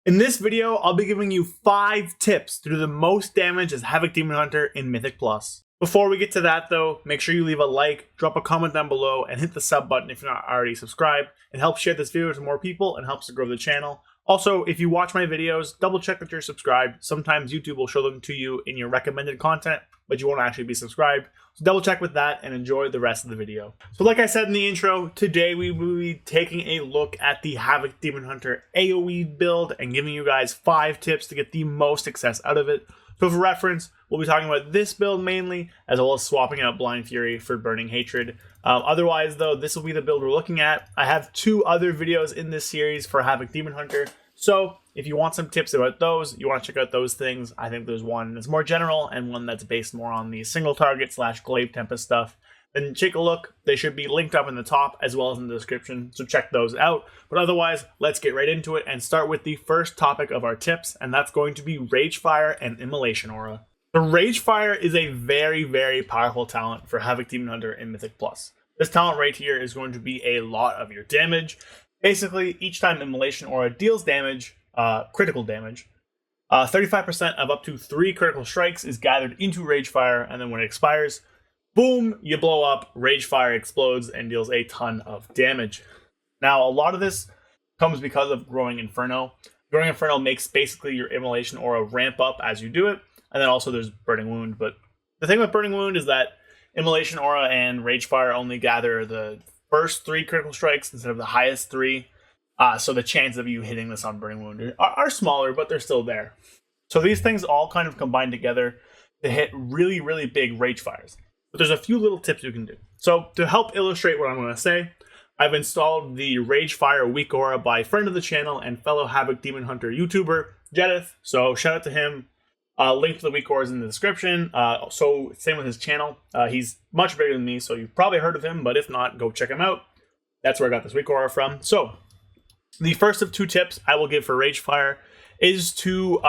In this video, I'll be giving you 5 tips to do the most damage as Havoc Demon Hunter in Mythic Plus. Before we get to that though, make sure you leave a like, drop a comment down below, and hit the sub button if you're not already subscribed. It helps share this video to more people and helps to grow the channel. Also, if you watch my videos, double check that you're subscribed. Sometimes YouTube will show them to you in your recommended content, but you won't actually be subscribed. So double check with that and enjoy the rest of the video. So like I said in the intro, today we will be taking a look at the Havoc Demon Hunter AoE build and giving you guys 5 tips to get the most success out of it. So for reference, we'll be talking about this build mainly, as well as swapping out Blind Fury for Burning Hatred. Otherwise though, this will be the build we're looking at. I have 2 other videos in this series for Havoc Demon Hunter. So if you want some tips about those, you want to check out those things, I think there's one that's more general and one that's based more on the single target / Glaive Tempest stuff. Then take a look. They should be linked up in the top as well as in the description, so check those out. But otherwise, let's get right into it and start with the first topic of our tips, and that's going to be Ragefire and Immolation Aura. The Ragefire is a very, very powerful talent for Havoc Demon Hunter in Mythic Plus. This talent right here is going to be a lot of your damage. Basically, each time Immolation Aura deals damage, critical damage, 35% of up to 3 critical strikes is gathered into Ragefire, and then when it expires, boom, you blow up, Ragefire explodes, and deals a ton of damage. Now, a lot of this comes because of Growing Inferno. Growing Inferno makes basically your Immolation Aura ramp up as you do it, and then also there's Burning Wound. But the thing with Burning Wound is that Immolation Aura and Ragefire only gather the first 3 critical strikes instead of the highest 3. So the chance of you hitting this on Burning Wound are smaller, but they're still there. So these things all kind of combine together to hit really, really big Ragefires. But there's a few little tips you can do. So to help illustrate what I'm going to say, I've installed the Ragefire Weak Aura by friend of the channel and fellow Havoc Demon Hunter YouTuber, Jedith. So shout out to him. Link to the Weak Aura is in the description. So same with his channel. He's much bigger than me, so you've probably heard of him, but if not, go check him out. That's where I got this Weak Aura from. So the first of 2 tips I will give for Ragefire is to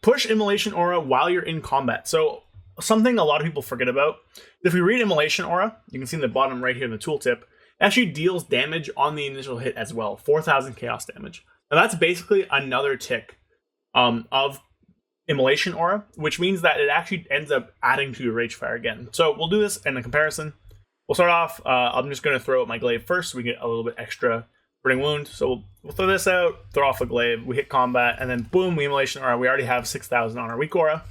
push Immolation Aura while you're in combat. So something a lot of people forget about, if we read Immolation Aura, you can see in the bottom right here in the tooltip, it actually deals damage on the initial hit as well, 4,000 chaos damage. Now that's basically another tick of Immolation Aura, which means that it actually ends up adding to your Ragefire again. So we'll do this in a comparison. We'll start off, I'm just going to throw out my Glaive first so we get a little bit extra Burning Wound. So we'll throw this out, throw off the Glaive, we hit combat, and then boom, we Immolation Aura. We already have 6,000 on our Weak Aura.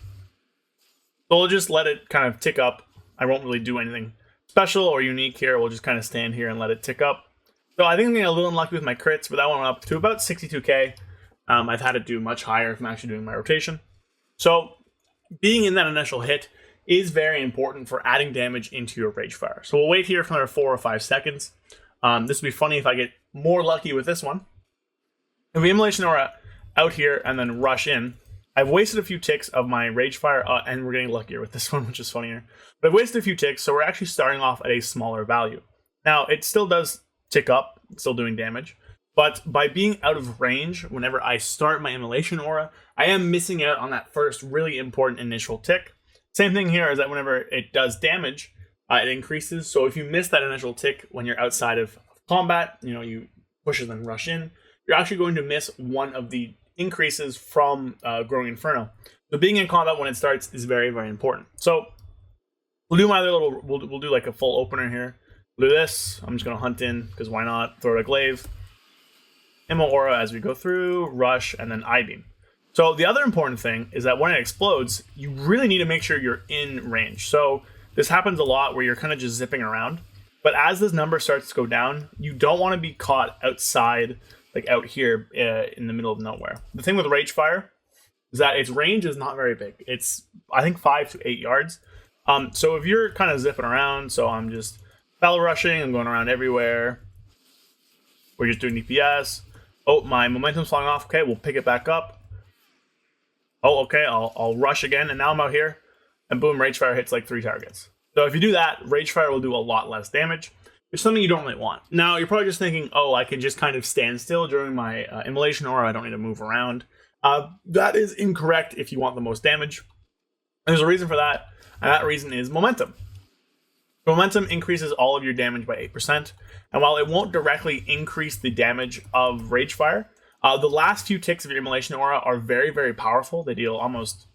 So we'll just let it kind of tick up. I won't really do anything special or unique here. We'll just kind of stand here and let it tick up. So I think I'm getting a little unlucky with my crits, but that went up to about 62k. I've had it do much higher if I'm actually doing my rotation. So being in that initial hit is very important for adding damage into your Ragefire. So we'll wait here for another 4 or 5 seconds. This would be funny if I get more lucky with this one. If we Immolation Aura out here and then rush in, I've wasted a few ticks of my Ragefire, and we're getting luckier with this one, which is funnier. But I've wasted a few ticks, so we're actually starting off at a smaller value. Now, it still does tick up, it's still doing damage, but by being out of range whenever I start my Immolation Aura, I am missing out on that first really important initial tick. Same thing here is that whenever it does damage, it increases. So if you miss that initial tick when you're outside of combat, you push and then rush in, you're actually going to miss one of the increases from Growing Inferno. So being in combat when it starts is very, very important. So we'll do my other little, we'll do like a full opener here. We'll do this. I'm just going to hunt in because why not? Throw a Glaive, Immo Aura as we go through, rush, and then I-beam. So the other important thing is that when it explodes, you really need to make sure you're in range. So this happens a lot where you're kind of just zipping around. But as this number starts to go down, you don't want to be caught outside, like out here in the middle of nowhere. The thing with Ragefire is that its range is not very big. It's, I think, 5 to 8 yards. So if you're kind of zipping around, so I'm just battle rushing, I'm going around everywhere. We're just doing DPS. Oh, my momentum's falling off. Okay, we'll pick it back up. Oh, okay, I'll rush again, and now I'm out here. And boom, Ragefire hits like 3 targets. So if you do that, Ragefire will do a lot less damage. It's something you don't really want. Now, you're probably just thinking, oh, I can just kind of stand still during my Immolation Aura. I don't need to move around. That is incorrect if you want the most damage. There's a reason for that, and that reason is momentum. Momentum increases all of your damage by 8%, and while it won't directly increase the damage of Ragefire, The last few ticks of your Immolation Aura are very, very powerful. They deal almost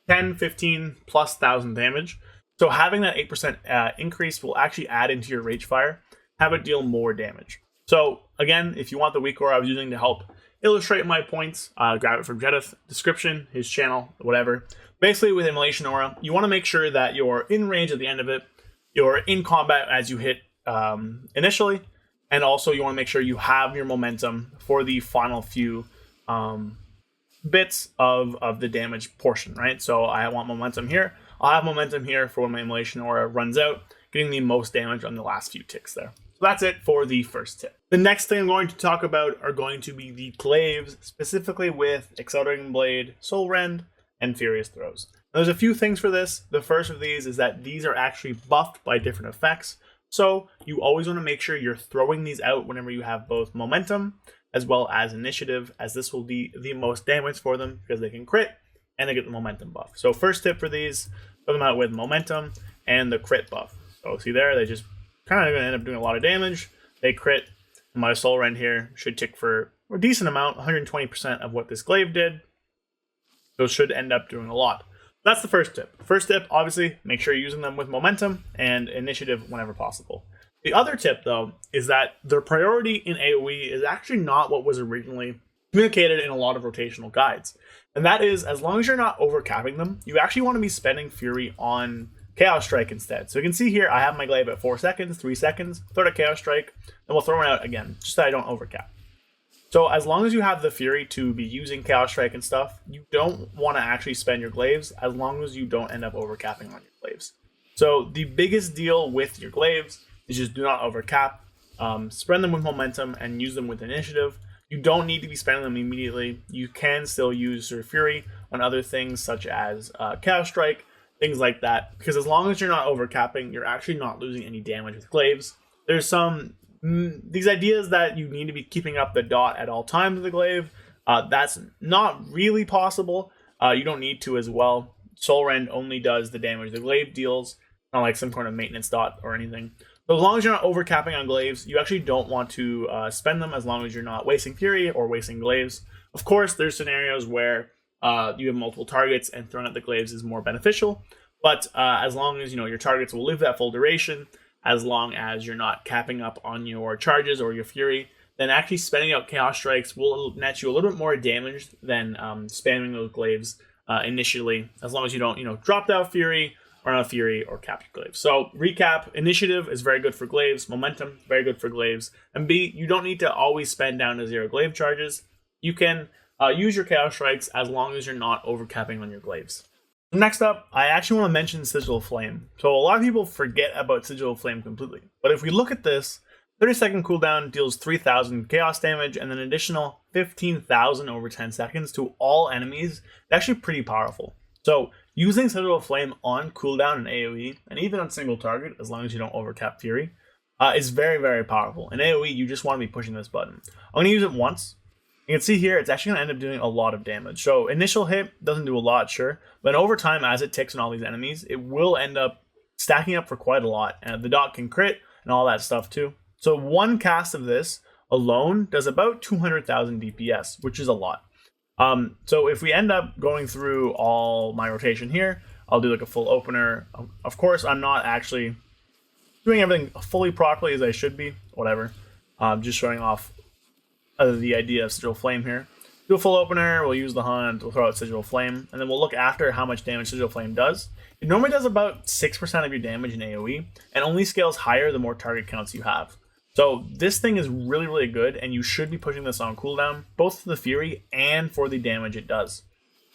10, 15 plus thousand damage. So having that 8% increase will actually add into your Ragefire, have it deal more damage. So again, if you want the weak aura I was using to help illustrate my points, grab it from Jedith, description, his channel, whatever. Basically with Immolation Aura, you want to make sure that you're in range at the end of it, you're in combat as you hit initially, and also you want to make sure you have your momentum for the final few bits of the damage portion, right? So I want momentum here. I'll have momentum here for when my Immolation Aura runs out, getting the most damage on the last few ticks there. So that's it for the first tip. The next thing I'm going to talk about are going to be the glaives, specifically with Accelerating Blade, Soul Rend, and Furious Throws. Now, there's a few things for this. The first of these is that these are actually buffed by different effects. So you always want to make sure you're throwing these out whenever you have both momentum as well as initiative, as this will be the most damage for them because they can crit and they get the momentum buff. So first tip for these, throw them out with momentum and the crit buff. So see there, they just kind of going to end up doing a lot of damage. They crit. My Soul Rend here should tick for a decent amount, 120% of what this Glaive did. So it should end up doing a lot. That's the first tip. First tip, obviously, make sure you're using them with momentum and initiative whenever possible. The other tip, though, is that their priority in AoE is actually not what was originally communicated in a lot of rotational guides. And that is, as long as you're not overcapping them, you actually want to be spending Fury on Chaos Strike instead. So you can see here, I have my Glaive at 4 seconds, 3 seconds, throw a Chaos Strike, and we'll throw it out again, just so I don't overcap. So as long as you have the Fury to be using Chaos Strike and stuff, you don't want to actually spend your Glaives as long as you don't end up overcapping on your Glaives. So the biggest deal with your Glaives is just do not overcap, spread them with momentum, and use them with initiative. You don't need to be spending them immediately. You can still use your Fury on other things such as Chaos Strike, things like that, because as long as you're not overcapping, you're actually not losing any damage with Glaives. There's these ideas that you need to be keeping up the dot at all times with the Glaive. That's not really possible. You don't need to as well. Soul Rend only does the damage the Glaive deals, not like some kind of maintenance dot or anything. So as long as you're not overcapping on Glaives, you actually don't want to spend them as long as you're not wasting Fury or wasting Glaives. Of course, there's scenarios where you have multiple targets and throwing out the Glaives is more beneficial. But as long as your targets will live that full duration, as long as you're not capping up on your charges or your Fury, then actually spending out Chaos Strikes will net you a little bit more damage than spamming those Glaives initially, as long as you don't, drop out Fury, run out Fury, or cap your Glaives. So recap, initiative is very good for Glaives, momentum, very good for Glaives, and B, you don't need to always spend down to 0 Glaive charges. You can use your Chaos Strikes as long as you're not overcapping on your Glaives. Next up, I actually want to mention Sigil of Flame. So a lot of people forget about Sigil of Flame completely. But if we look at this, 30-second cooldown deals 3,000 chaos damage and an additional 15,000 over 10 seconds to all enemies. It's actually pretty powerful. So using Sigil of Flame on cooldown in AoE, and even on single target, as long as you don't overcap Fury, is very, very powerful. In AoE, you just want to be pushing this button. I'm going to use it once. You can see here, it's actually going to end up doing a lot of damage. So initial hit doesn't do a lot, sure. But over time, as it ticks on all these enemies, it will end up stacking up for quite a lot. And the dot can crit and all that stuff too. So one cast of this alone does about 200,000 DPS, which is a lot. So if we end up going through all my rotation here, I'll do like a full opener. Of course, I'm not actually doing everything fully properly as I should be. Whatever. Just showing off the idea of Sigil Flame here. Do a full opener, we'll use the hunt, we'll throw out Sigil Flame, and then we'll look after how much damage Sigil Flame does. It normally does about 6% of your damage in AoE, and only scales higher the more target counts you have. So this thing is really, really good, and you should be pushing this on cooldown, both for the Fury and for the damage it does.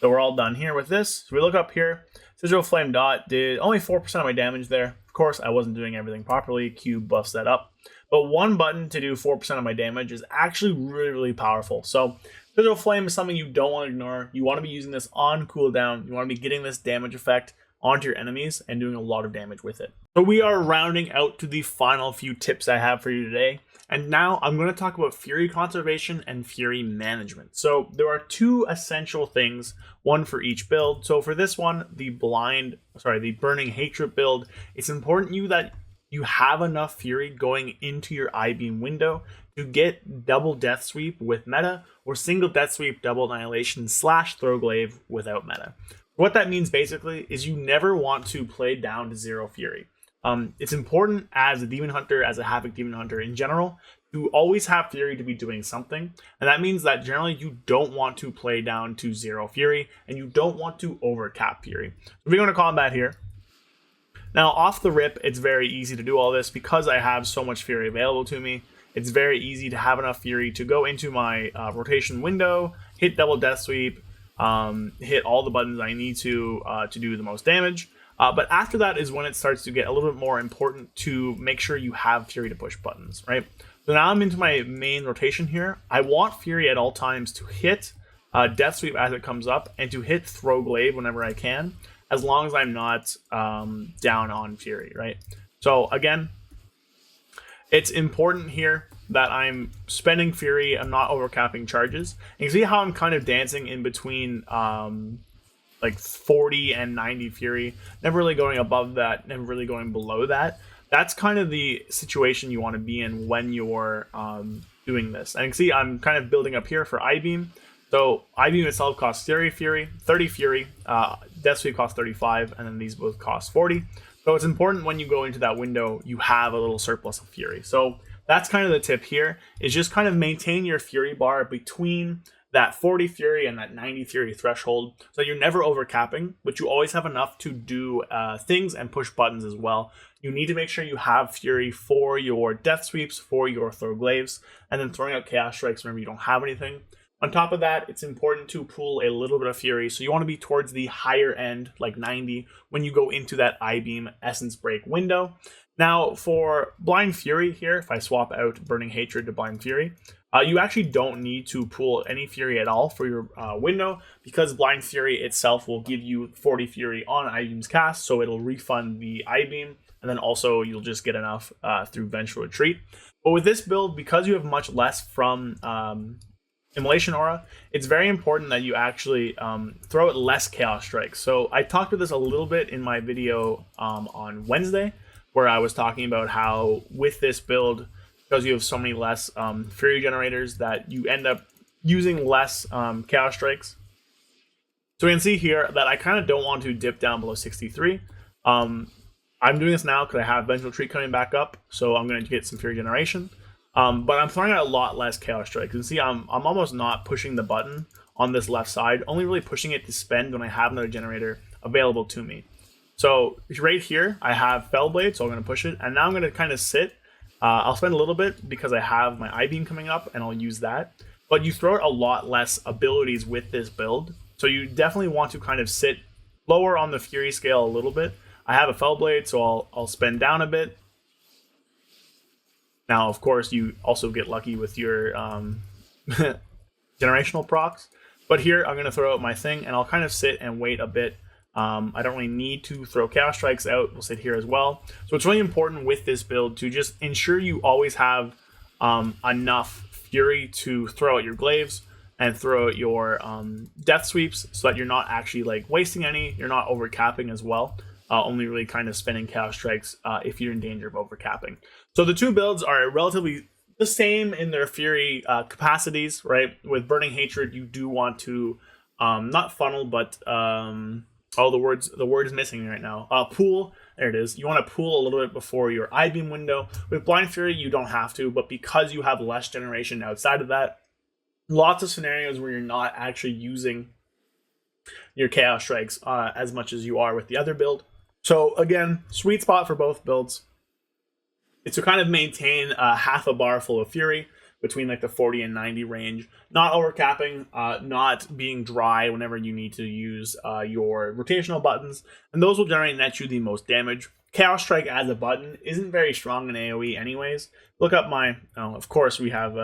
So we're all done here with this. So we look up here, Sigil Flame dot did only 4% of my damage there. Of course, I wasn't doing everything properly, Q buffs that up. But one button to do 4% of my damage is actually really, really powerful. So Sigil Flame is something you don't want to ignore. You want to be using this on cooldown. You want to be getting this damage effect onto your enemies and doing a lot of damage with it. So we are rounding out to the final few tips I have for you today. And now I'm going to talk about Fury conservation and Fury management. So there are two essential things, one for each build. So for this one, the Burning Hatred build, it's important that you have enough Fury going into your I-beam window to get double Death Sweep with meta, or single Death Sweep double Annihilation / throw Glaive without meta. What that means basically is you never want to play down to 0 Fury. It's important as a Demon Hunter, as a Havoc Demon Hunter in general, to always have Fury to be doing something. And that means that generally you don't want to play down to 0 Fury, and you don't want to overcap Fury. So we're going to combat here. Now, off the rip, it's very easy to do all this because I have so much Fury available to me. It's very easy to have enough Fury to go into my rotation window, hit double Death Sweep, hit all the buttons I need to do the most damage. But after that is when it starts to get a little bit more important to make sure you have Fury to push buttons, right? So now I'm into my main rotation here. I want Fury at all times to hit Death Sweep as it comes up, and to hit throw Glaive whenever I can, as long as I'm not down on Fury, right? So again, it's important here that I'm spending Fury, I'm not overcapping charges. And you see how I'm kind of dancing in between like 40 and 90 Fury, never really going above that, never really going below that. That's kind of the situation you want to be in when you're doing this. And you can see I'm kind of building up here for I-Beam. So I-Beam itself costs 30 Fury, Death Sweep costs 35, and then these both cost 40. So it's important when you go into that window, you have a little surplus of Fury. So that's kind of the tip here, is just kind of maintain your Fury bar between that 40 Fury and that 90 Fury threshold, so you're never overcapping, but you always have enough to do things and push buttons as well. You need to make sure you have Fury for your Death Sweeps, for your throw Glaives, and then throwing out Chaos Strikes whenever you don't have anything. On top of that, it's important to pull a little bit of Fury, so you want to be towards the higher end, like 90, when you go into that I-Beam Essence Break window. Now, for Blind Fury here, if I swap out Burning Hatred to Blind Fury, you actually don't need to pull any Fury at all for your window, because Blind Fury itself will give you 40 Fury on I-Beam's cast, so it'll refund the I-Beam, and then also you'll just get enough through Vengeful Retreat. But with this build, because you have much less from Immolation Aura, it's very important that you actually throw out less Chaos Strikes. So I talked about this a little bit in my video on Wednesday, where I was talking about how with this build, because you have so many less Fury generators, that you end up using less Chaos Strikes. So we can see here that I kind of don't want to dip down below 63. I'm doing this now because I have Vengeful Retreat coming back up, so I'm going to get some Fury generation. But I'm throwing out a lot less Chaos Strikes. You can see I'm almost not pushing the button on this left side, only really pushing it to spend when I have another generator available to me. So right here, I have Fellblade, so I'm going to push it, and now I'm going to kind of sit. I'll spend a little bit because I have my I-Beam coming up, and I'll use that. But you throw out a lot less abilities with this build, so you definitely want to kind of sit lower on the Fury scale a little bit. I have a Fellblade, so I'll spend down a bit. Now, of course, you also get lucky with your generational procs. But here, I'm going to throw out my thing, and I'll kind of sit and wait a bit. I don't really need to throw Chaos Strikes out. We'll sit here as well. So it's really important with this build to just ensure you always have enough Fury to throw out your Glaives and throw out your Death Sweeps, so that you're not actually like wasting any. You're not overcapping as well. Only really kind of spending Chaos Strikes if you're in danger of overcapping. So the two builds are relatively the same in their Fury capacities, right? With Burning Hatred, you do want to not funnel, but the word is missing right now. Pool, there it is. You want to pool a little bit before your I-Beam window. With Blind Fury, you don't have to, but because you have less generation outside of that, lots of scenarios where you're not actually using your Chaos Strikes as much as you are with the other build. So again, sweet spot for both builds. It's to kind of maintain half a bar full of Fury between like the 40 and 90 range, not overcapping, not being dry whenever you need to use your rotational buttons, and those will generally net you the most damage. Chaos Strike as a button isn't very strong in AoE anyways. Look up my, of course we have,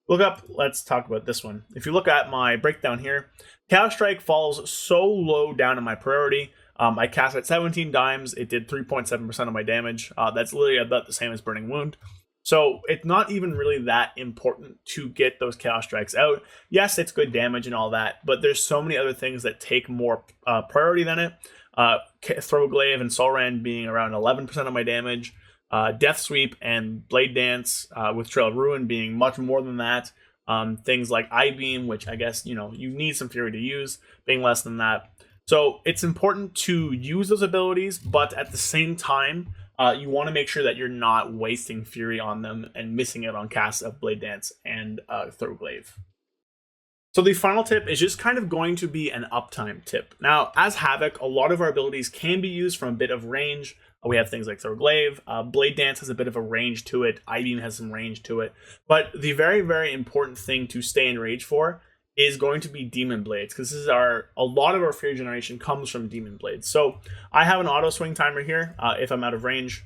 let's talk about this one. If you look at my breakdown here, Chaos Strike falls so low down in my priority. I cast at 17 dimes, it did 3.7% of my damage. That's literally about the same as Burning Wound. So it's not even really that important to get those Chaos Strikes out. Yes, it's good damage and all that, but there's so many other things that take more priority than it. Throw Glaive and Soulrend being around 11% of my damage. Death Sweep and Blade Dance, with Trail of Ruin being much more than that. Things like Eye Beam, which I guess, you need some Fury to use, being less than that. So it's important to use those abilities, but at the same time, you want to make sure that you're not wasting Fury on them and missing it on casts of Blade Dance and Throw Glaive. So the final tip is just kind of going to be an uptime tip. Now, as Havoc, a lot of our abilities can be used from a bit of range. We have things like Throw Glaive, Blade Dance has a bit of a range to it, Eye Beam has some range to it, but the very, very important thing to stay in rage for is going to be Demon Blades, because this is a lot of our Fury generation comes from Demon Blades. So I have an auto swing timer here. If I'm out of range,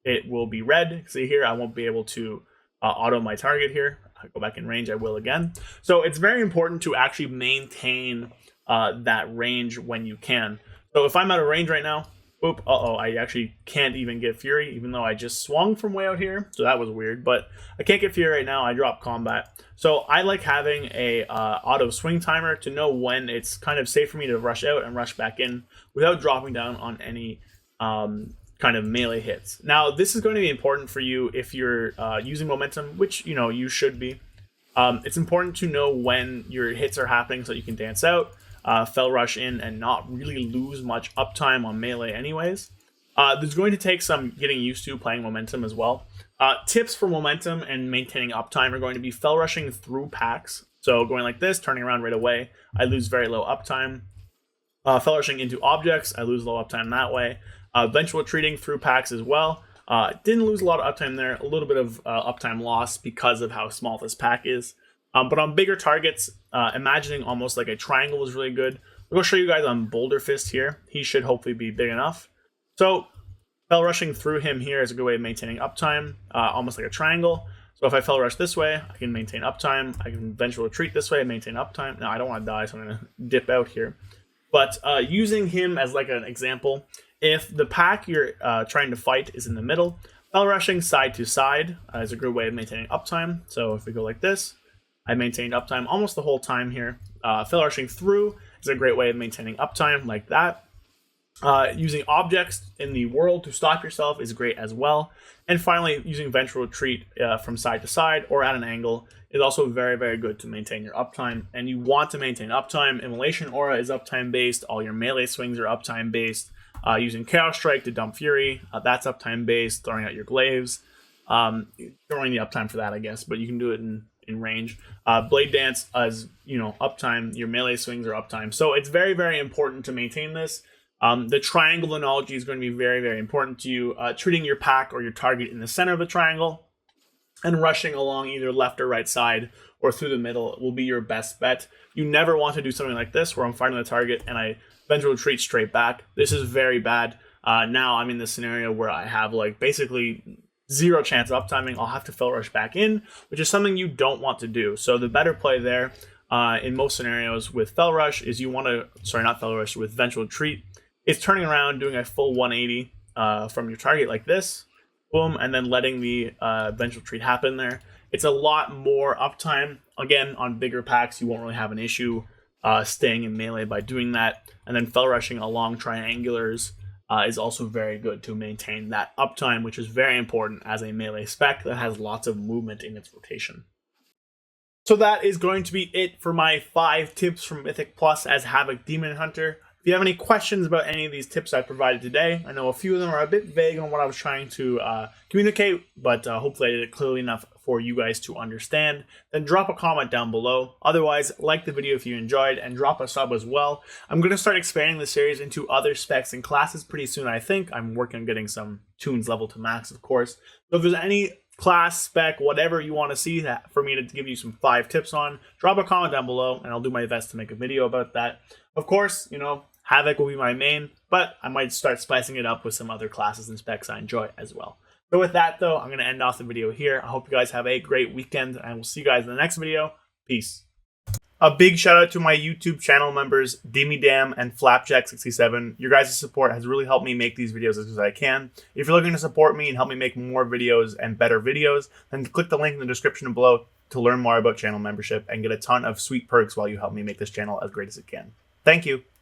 it will be red. See here, I won't be able to auto my target here. I go back in range, I will again. So it's very important to actually maintain that range when you can. So if I'm out of range right now, oop, I actually can't even get Fury, even though I just swung from way out here. So that was weird, but I can't get Fury right now. I dropped combat. So I like having a auto swing timer to know when it's kind of safe for me to rush out and rush back in without dropping down on any kind of melee hits. Now, this is going to be important for you if you're using momentum, which, you should be. It's important to know when your hits are happening so you can dance out, fell rush in, and not really lose much uptime on melee anyways. There's going to take some getting used to playing momentum as well. Tips for momentum and maintaining uptime are going to be fell rushing through packs. So going like this, turning around right away, I lose very low uptime. Fell rushing into objects, I lose low uptime that way. Vengeful retreating through packs as well. Didn't lose a lot of uptime there, a little bit of uptime loss because of how small this pack is. But on bigger targets, imagining almost like a triangle is really good. I'm going to show you guys on Boulder Fist here. He should hopefully be big enough. So fell rushing through him here is a good way of maintaining uptime, almost like a triangle. So if I fell rush this way, I can maintain uptime. I can vengeful retreat this way and maintain uptime. Now I don't want to die, so I'm going to dip out here. But using him as like an example, if the pack you're trying to fight is in the middle, fell rushing side to side is a good way of maintaining uptime. So if we go like this, I maintained uptime almost the whole time here. Fell rushing through is a great way of maintaining uptime like that. Using objects in the world to stop yourself is great as well. And finally, using vengeful retreat from side to side or at an angle is also very, very good to maintain your uptime. And you want to maintain uptime. Immolation Aura is uptime based. All your melee swings are uptime based. Using Chaos Strike to dump Fury, that's uptime based. Throwing out your glaives, throwing the uptime for that, I guess, but you can do it in range. Blade Dance as uptime. Your melee swings are uptime. So it's very, very important to maintain this. The triangle analogy is going to be very, very important to you. Treating your pack or your target in the center of the triangle and rushing along either left or right side or through the middle will be your best bet. You never want to do something like this where I'm fighting the target and I vengeful retreat straight back. This is very bad. Now I'm in this scenario where I have like basically zero chance of uptiming. I'll have to fell rush back in, which is something you don't want to do. So the better play there in most scenarios with fell rush is you want to, not fell rush, with vengeful retreat, is turning around, doing a full 180 from your target like this, boom, and then letting the vengeful retreat happen there. It's a lot more uptime. Again, on bigger packs, you won't really have an issue staying in melee by doing that. And then fell rushing along triangulars is also very good to maintain that uptime, which is very important as a melee spec that has lots of movement in its rotation. So that is going to be it for my 5 tips from Mythic Plus as Havoc Demon Hunter. If you have any questions about any of these tips I provided today, I know a few of them are a bit vague on what I was trying to communicate, but hopefully I did it clearly enough for you guys to understand. Then drop a comment down below. Otherwise, like the video if you enjoyed, and drop a sub as well. I'm going to start expanding the series into other specs and classes pretty soon, I think. I'm working on getting some tunes level to max, of course. So if there's any class, spec, whatever you want to see that for me to give you some 5 tips on, drop a comment down below, and I'll do my best to make a video about that. Of course, Havoc will be my main, but I might start spicing it up with some other classes and specs I enjoy as well. So with that, though, I'm going to end off the video here. I hope you guys have a great weekend, and we'll see you guys in the next video. Peace. A big shout out to my YouTube channel members, Dam and Flapjack67. Your guys' support has really helped me make these videos as good as I can. If you're looking to support me and help me make more videos and better videos, then click the link in the description below to learn more about channel membership and get a ton of sweet perks while you help me make this channel as great as it can. Thank you.